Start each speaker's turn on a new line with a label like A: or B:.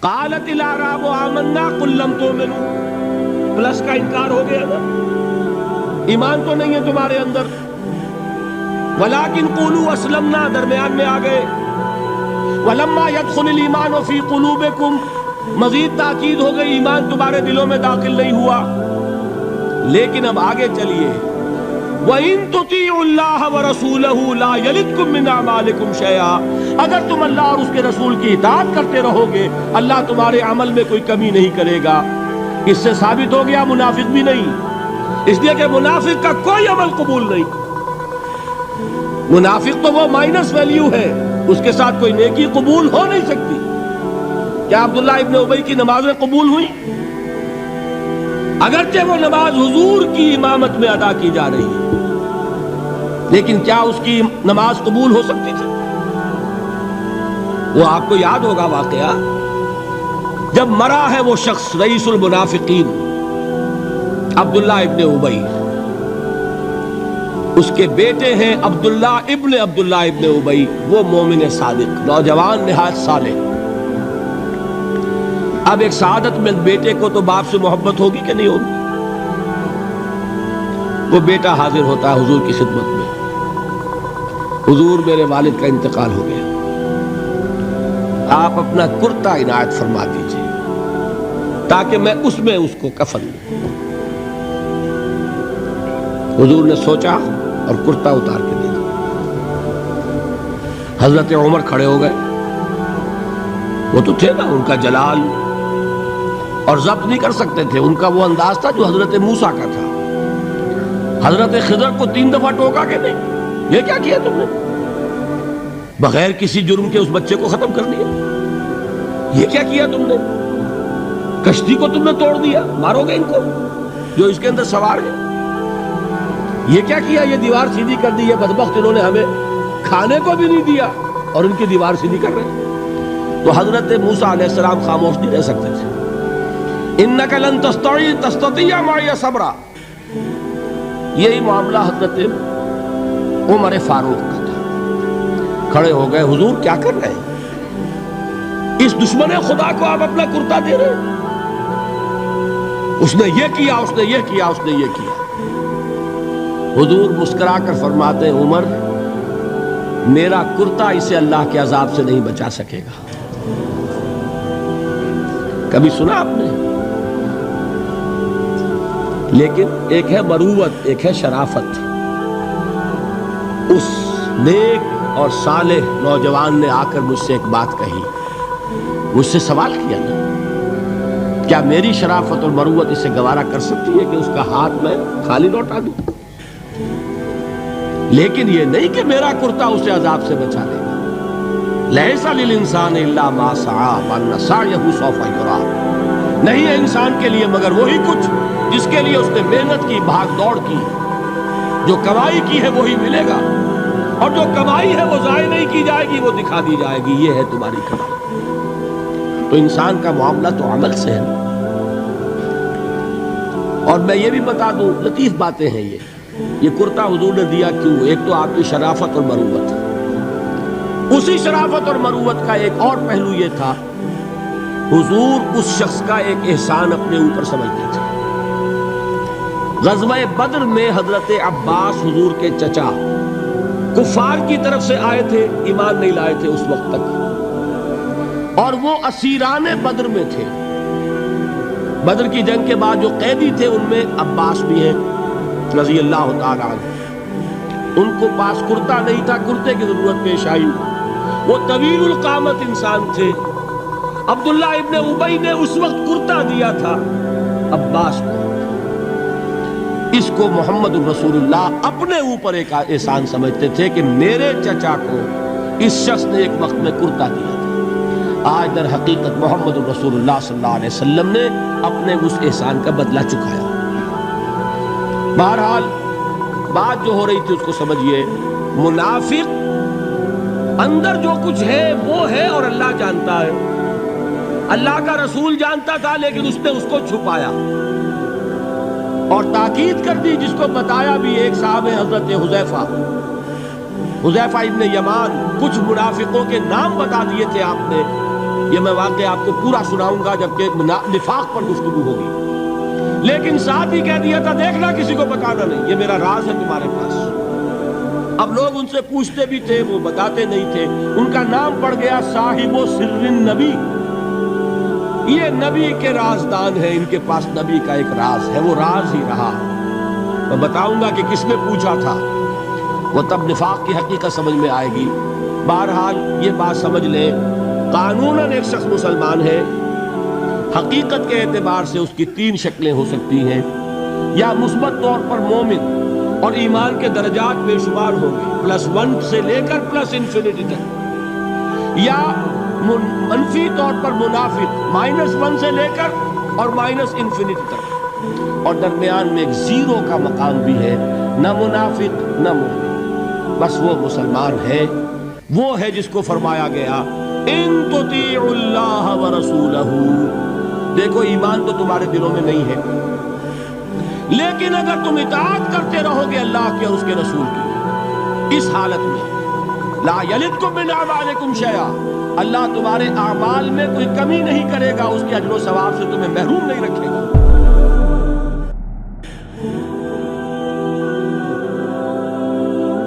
A: قالت الاعراب آمنا قل لم تؤمنوا، پلس کا انکار ہو گیا نا، ایمان تو نہیں ہے تمہارے اندر، ولیکن قولوا اسلمنا، درمیان میں آ گئے، ولما يدخل الایمان فی قلوبکم، مزید تاکید ہو گئی ایمان تمہارے دلوں میں داخل نہیں ہوا۔ لیکن اب آگے چلیے، وَإِن تُطِيعُوا اللَّهَ وَرَسُولَهُ لَا يَلِدْكُم مِّنْ أَعْمَالِكُمْ شَيْئًا، اگر تم اللہ اور اس کے رسول کی اطاعت کرتے رہو گے اللہ تمہارے عمل میں کوئی کمی نہیں کرے گا۔ اس سے ثابت ہو گیا منافق بھی نہیں، اس لیے کہ منافق کا کوئی عمل قبول نہیں، منافق تو وہ مائنس ویلیو ہے، اس کے ساتھ کوئی نیکی قبول ہو نہیں سکتی۔ کیا عبداللہ ابن ابی کی نمازیں قبول ہوئی؟ اگرچہ وہ نماز حضور کی امامت میں ادا کی جا رہی ہے، لیکن کیا اس کی نماز قبول ہو سکتی تھی؟ وہ آپ کو یاد ہوگا واقعہ، جب مرا ہے وہ شخص رئیس المنافقین عبداللہ ابن ابی، اس کے بیٹے ہیں عبداللہ ابن ابی، وہ مومن صادق، نوجوان نہایت صالح۔ اب ایک سعادت مند بیٹے کو تو باپ سے محبت ہوگی کہ نہیں ہوگی؟ وہ بیٹا حاضر ہوتا ہے حضور کی خدمت میں، حضور میرے والد کا انتقال ہو گیا، آپ اپنا کرتا عنایت فرما دیجئے تاکہ میں اس کو کفن دوں۔ حضور نے سوچا اور کرتا اتار کے دے دیا۔ حضرت عمر کھڑے ہو گئے، وہ تو تھے نا، ان کا جلال اور ضبط نہیں کر سکتے تھے، ان کا وہ انداز تھا جو حضرت موسیٰ کا تھا۔ حضرت خضر کو 3 دفعہ ٹوکا کہ نہیں، یہ کیا کیا تم نے؟ بغیر کسی جرم کے اس بچے کو ختم کر دیا، یہ کیا کیا تم نے؟ کشتی کو تم نے توڑ دیا، مارو گے ان کو جو اس کے اندر سوار ہے، یہ کیا کیا؟ یہ دیوار سیدھی کر دی، یہ بدبخت انہوں نے ہمیں کھانے کو بھی نہیں دیا اور ان کی دیوار سیدھی کر رہے ہیں۔ تو حضرت موسیٰ علیہ السلام خاموش نہیں رہ سکتے تھے۔ اِنَّكَ لَن تَسْتَطِيعَ مَعِيَ صَبْرًا، یہی معاملہ حضرت عمر فاروق کا تھا۔ کھڑے ہو گئے، حضور کیا کر رہے ہیں؟ اس دشمن خدا کو آپ اپنا کرتا دے رہے ہیں، اس نے یہ کیا، اس نے یہ کیا، اس نے یہ کیا۔ حضور مسکرا کر فرماتے ہیں، عمر میرا کرتا اسے اللہ کے عذاب سے نہیں بچا سکے گا۔ کبھی سنا آپ نے؟ لیکن ایک ہے مروت، ایک ہے شرافت۔ اس نیک اور صالح نوجوان نے آ کر مجھ سے ایک بات کہی، مجھ سے سوال کیا نا، کیا میری شرافت اور مروت اسے گوارا کر سکتی ہے کہ اس کا ہاتھ میں خالی لوٹا دوں؟ لیکن یہ نہیں کہ میرا کرتا اسے عذاب سے بچا لے گا۔ لیس للانسان الا ما سعى وان سعيه سوف يرى، نہیں ہے انسان کے لیے مگر وہی کچھ جس کے لیے اس نے محنت کی، بھاگ دوڑ کی، جو کمائی کی ہے وہی ملے گا، اور جو کمائی ہے وہ ضائع نہیں کی جائے گی، وہ دکھا دی جائے گی، یہ ہے تمہاری کمائی۔ تو انسان کا معاملہ تو عمل سے ہے۔ اور میں یہ بھی بتا دوں، لطیف باتیں ہیں یہ کرتا حضور نے دیا کیوں؟ ایک تو آپ کی شرافت اور مروت، اسی شرافت اور مروت کا ایک اور پہلو یہ تھا، حضور اس شخص کا ایک احسان اپنے اوپر سمجھتے تھے۔ غزوہ بدر میں حضرت عباس حضور کے چچا کفار کی طرف سے آئے تھے، ایمان نہیں لائے تھے اس وقت تک، اور وہ اسیران بدر میں تھے۔ بدر کی جنگ کے بعد جو قیدی تھے ان میں عباس بھی ہیں رضی اللہ تعالیٰ عنہ۔ ان کو پاس کرتا نہیں تھا، کرتے کی ضرورت پیش آئی، وہ طویل القامت انسان تھے۔ عبداللہ ابن ابی نے اس وقت کرتا دیا تھا عباس کو۔ اس کو محمد الرسول اللہ اپنے اوپر ایک احسان سمجھتے تھے کہ میرے چچا کو اس شخص نے ایک وقت میں کرتا دیا تھا۔ آج در حقیقت محمد الرسول اللہ صلی اللہ علیہ وسلم نے اپنے اس احسان کا بدلہ چکایا۔ بہرحال بات جو ہو رہی تھی اس کو سمجھیے، منافق اندر جو کچھ ہے وہ ہے اور اللہ جانتا ہے، اللہ کا رسول جانتا تھا لیکن اس نے اس کو چھپایا اور تاکید کر دی، جس کو بتایا بھی ایک صاحب حضرت حذیفہ ابن یمان، کچھ منافقوں کے نام بتا دیے تھے آپ نے یہ میں واقعہ آپ کو پورا سناؤں گا جبکہ نفاق پر گفتگو ہوگی، لیکن ساتھ ہی کہہ دیا تھا دیکھنا کسی کو بتانا نہیں، یہ میرا راز ہے تمہارے پاس۔ اب لوگ ان سے پوچھتے بھی تھے، وہ بتاتے نہیں تھے۔ ان کا نام پڑ گیا صاحب و سر النبی، یہ نبی کے رازدان ہیں، ان کے پاس نبی کا ایک راز ہے، وہ راز ہی رہا۔ میں بتاؤں گا کہ کس نے پوچھا تھا، وہ تب نفاق کی حقیقت سمجھ میں آئے گی۔ بہرحال یہ بات سمجھ لیں، قانوناً ایک شخص مسلمان ہے، حقیقت کے اعتبار سے اس کی تین شکلیں ہو سکتی ہیں، یا مثبت طور پر مومن اور ایمان کے درجات بے شمار ہوں گے، +1 سے لے کر +انفینٹی تک، یا منفی طور پر منافق، -1 سے لے کر اور -انفینٹی تک، اور درمیان میں ایک زیرو کا مقام بھی ہے، نہ منافق نہ مومن، بس وہ مسلمان ہے۔ وہ ہے جس کو فرمایا گیا ان تطیعوا اللہ ورسولہ، دیکھو ایمان تو تمہارے دلوں میں نہیں ہے، لیکن اگر تم اطاعت کرتے رہو گے اللہ کے اور اس کے رسول کی، اس حالت میں لا یلدکم من اعمالکم شیئا، اللہ تمہارے اعمال میں کوئی کمی نہیں کرے گا، اس کے اجر و ثواب سے تمہیں محروم نہیں رکھے گا۔